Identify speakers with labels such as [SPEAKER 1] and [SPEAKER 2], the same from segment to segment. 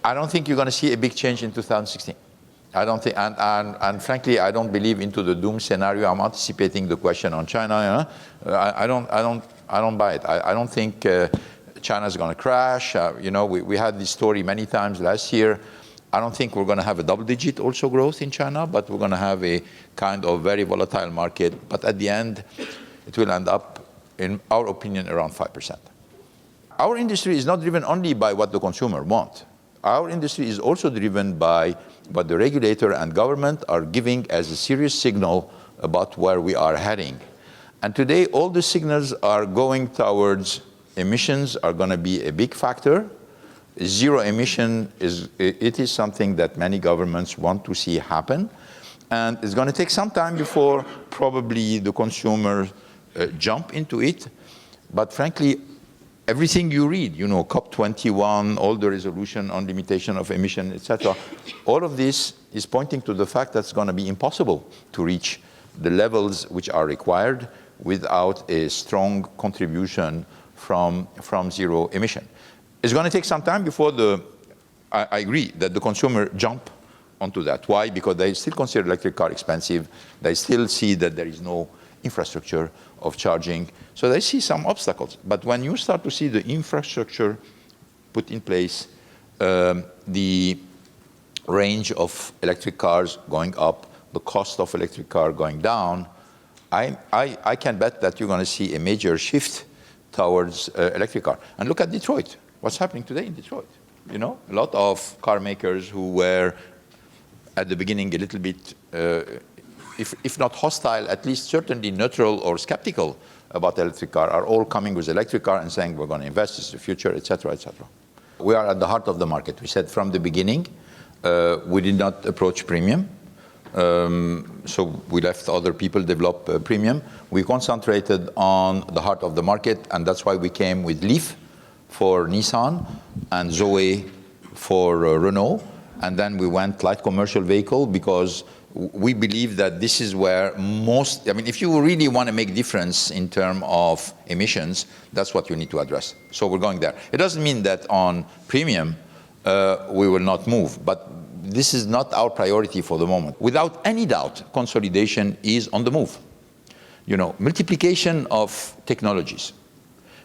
[SPEAKER 1] I don't think you're going to see a big change in 2016. I don't think, and frankly, I don't believe into the doom scenario. I'm anticipating the question on China. I don't buy it. I don't think China's going to crash. We had this story many times last year. I don't think we're going to have a double-digit also growth in China, but we're going to have a kind of very volatile market. But at the end, it will end up, in our opinion, around 5%. Our industry is not driven only by what the consumer wants. Our industry is also driven by what the regulator and government are giving as a serious signal about where we are heading. And today, all the signals are going towards emissions are going to be a big factor. Zero emission is something that many governments want to see happen. And it's going to take some time before probably the consumer jump into it. But frankly, everything you read, COP21, all the resolution on limitation of emission, etc., all of this is pointing to the fact that it's going to be impossible to reach the levels which are required without a strong contribution from zero emission. It's going to take some time before I agree that the consumer jump onto that. Why? Because they still consider electric car expensive. They still see that there is no infrastructure of charging. So they see some obstacles. But when you start to see the infrastructure put in place, the range of electric cars going up, the cost of electric car going down, I can bet that you're going to see a major shift towards electric car. And look at Detroit. What's happening today in Detroit? A lot of car makers who were at the beginning a little bit, if not hostile, at least certainly neutral or skeptical about electric car, are all coming with electric car and saying we're going to invest, it's the future, etc., etc. We are at the heart of the market. We said from the beginning, we did not approach premium. So we left other people develop premium. We concentrated on the heart of the market, and that's why we came with Leaf for Nissan and Zoe for Renault. And then we went light commercial vehicle because we believe that this is where if you really want to make difference in terms of emissions, that's what you need to address. So we're going there. It doesn't mean that on premium, we will not move, but this is not our priority for the moment. Without any doubt, consolidation is on the move. Multiplication of technologies,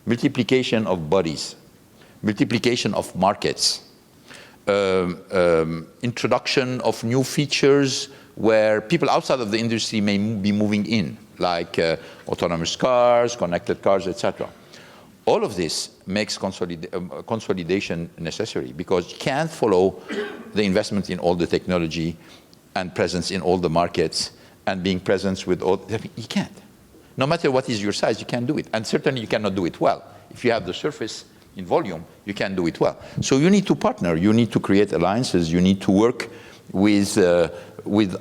[SPEAKER 1] multiplication of bodies, multiplication of markets, introduction of new features where people outside of the industry may be moving in, like autonomous cars, connected cars, etc. All of this makes consolidation necessary because you can't follow the investment in all the technology and presence in all the markets and being present with all. You can't. No matter what is your size, you can't do it. And certainly you cannot do it well. If you have the surface in volume, you can't do it well. So you need to partner. You need to create alliances. You need to work with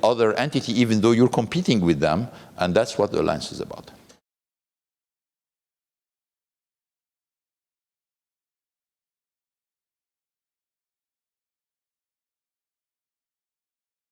[SPEAKER 1] other entities, even though you're competing with them. And that's what the alliance is about.